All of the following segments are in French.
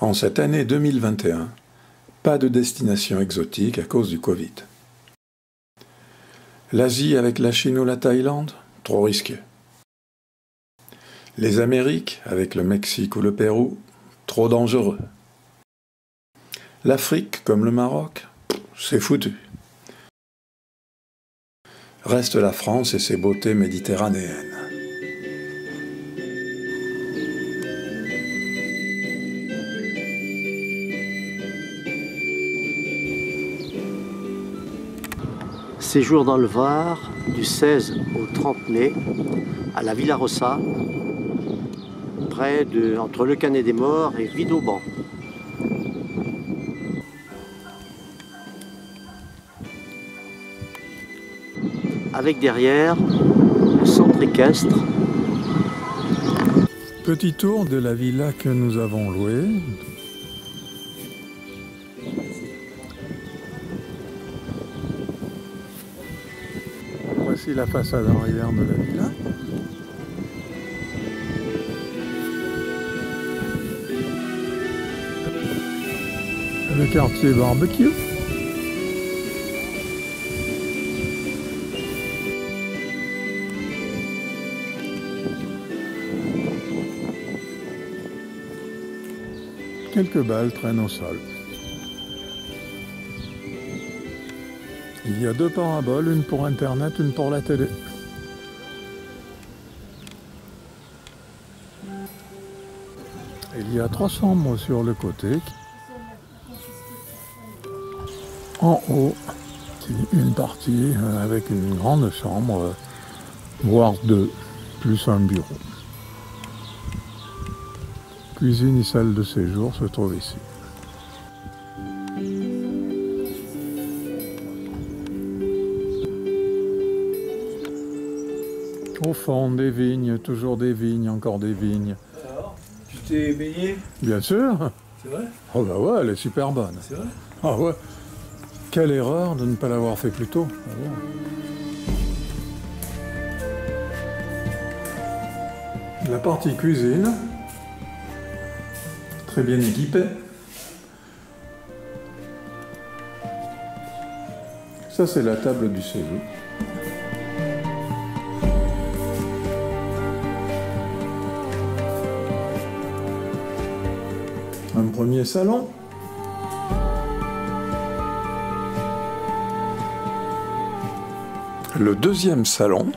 En cette année 2021, pas de destination exotique à cause du Covid. L'Asie avec la Chine ou la Thaïlande, trop risqué. Les Amériques avec le Mexique ou le Pérou, trop dangereux. L'Afrique comme le Maroc, c'est foutu. Reste la France et ses beautés méditerranéennes. Séjour dans le Var du 16 au 30 mai à la Villa Rossa, entre Le Canet des Morts et Vidauban. Avec derrière le centre équestre. Petit tour de la villa que nous avons louée. Voici la façade arrière de la villa. Le quartier barbecue. Quelques balles traînent au sol. Il y a 2 paraboles, une pour Internet, une pour la télé. Il y a 3 chambres sur le côté. En haut, une partie avec une grande chambre, voire 2, plus un bureau. Cuisine et salle de séjour se trouvent ici. Au fond, des vignes, toujours des vignes, encore des vignes. Alors, tu t'es baigné? Bien sûr. C'est vrai? Oh bah ouais, elle est super bonne. C'est vrai? Ah ouais. Quelle erreur de ne pas l'avoir fait plus tôt. Ah ouais. La partie cuisine, très bien équipée. Ça, c'est la table du séjour. Un premier salon. Le deuxième salon.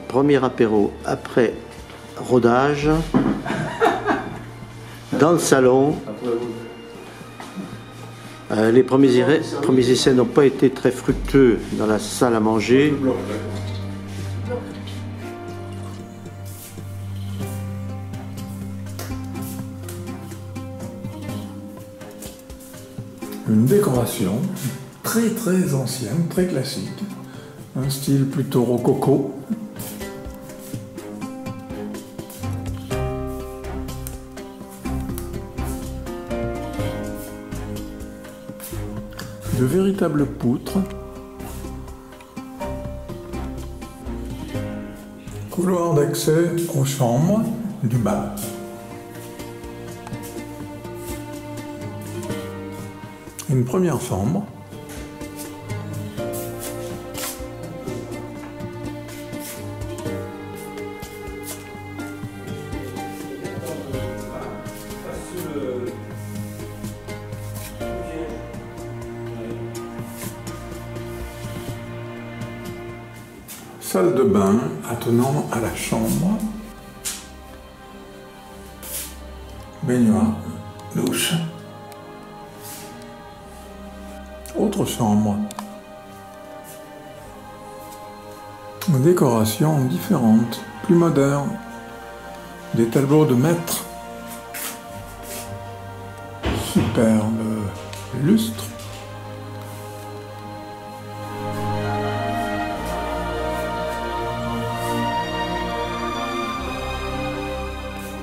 Premier apéro après rodage. Dans le salon. Les premiers essais n'ont pas été très fructueux dans la salle à manger. Une décoration très ancienne, très classique. Un style plutôt rococo. De véritables poutres. Couloir d'accès aux chambres du bas. Une première chambre. Salle de bain attenant à la chambre. Baignoire, douche. Autre chambre. Décoration différente, plus moderne. Des tableaux de maître. Superbe lustre.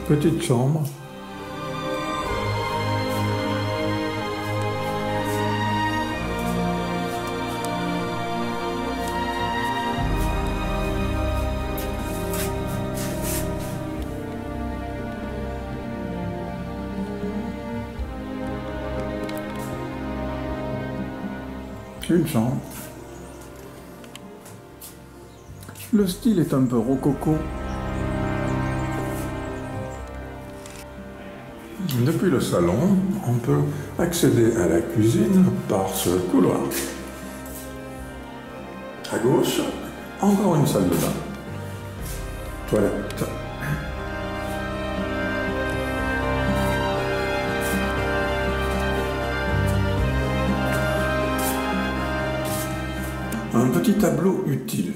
Petite chambre. une chambre. Le style est un peu rococo. Depuis le salon, on peut accéder à la cuisine par ce couloir. À gauche, encore une salle de bain. Toilette. Un petit tableau utile.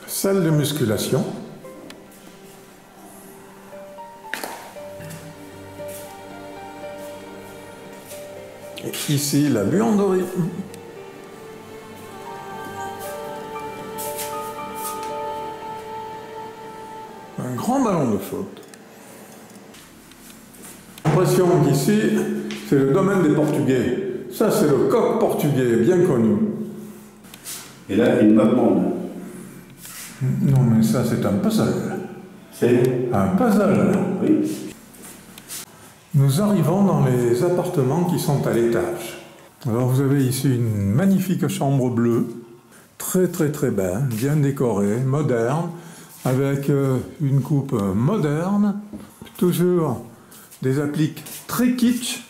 Salle de musculation. Et ici, la buanderie. Un grand ballon de foot. L'impression qu'ici, c'est le domaine des Portugais. Ça, c'est le coq portugais, bien connu. Et là, une map monde. Non, mais ça, c'est un puzzle. C'est Un puzzle. Oui. Nous arrivons dans les appartements qui sont à l'étage. Alors, vous avez ici une magnifique chambre bleue, très belle, bien décorée, moderne, avec une coupe moderne, toujours des appliques très kitsch,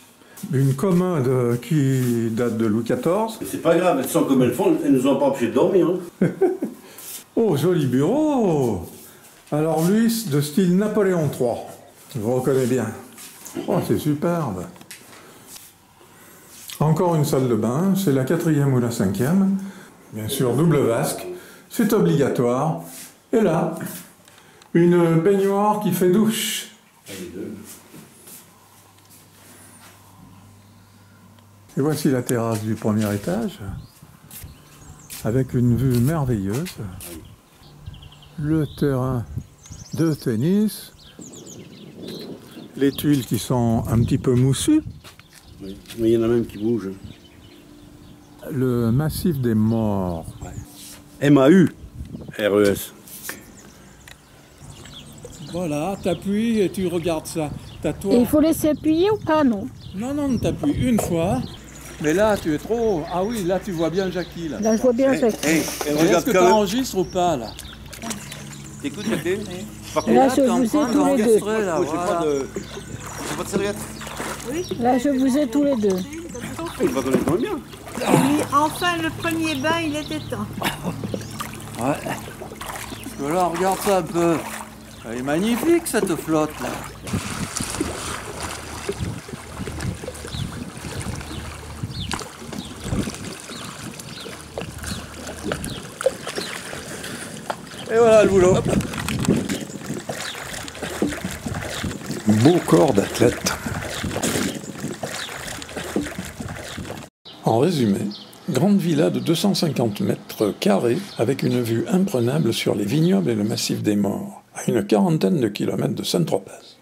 une commode qui date de Louis XIV. C'est pas grave, elles sont comme elles font, elles nous ont pas empêché de dormir. Hein. Oh, joli bureau! Alors lui, de style Napoléon III, je vous reconnais bien. Oh, c'est superbe! Encore une salle de bain, c'est la 4e ou la 5e. Bien sûr, double vasque, c'est obligatoire. Et là, une baignoire qui fait douche. Et voici la terrasse du premier étage, avec une vue merveilleuse. Le terrain de tennis, les tuiles qui sont un petit peu moussues, Oui. Mais il y en a même qui bougent. le massif des Morts. Ouais. MAU-RES. Voilà, t'appuies et tu regardes ça. Et il faut laisser appuyer ou pas, non? Non, t'appuies une fois. Mais là, tu es trop... Ah oui, là, tu vois bien Jackie, là. Là, je vois bien Jacques. Est-ce que tu enregistres ou pas, là? T'écoutes, Jacqueline? Là, je vous ai tous les deux. Là, j'ai pas de serviette. Là, je vous ai tous les deux. Il va connaître moins bien. Et lui, enfin, le premier bain, il était temps. Ouais. Parce que là, regarde ça un peu. Elle est magnifique, cette flotte, là. Et voilà le boulot. Beau corps d'athlète. En résumé, grande villa de 250 mètres carrés avec une vue imprenable sur les vignobles et le massif des Morts, à une 40aine de kilomètres de Saint-Tropez.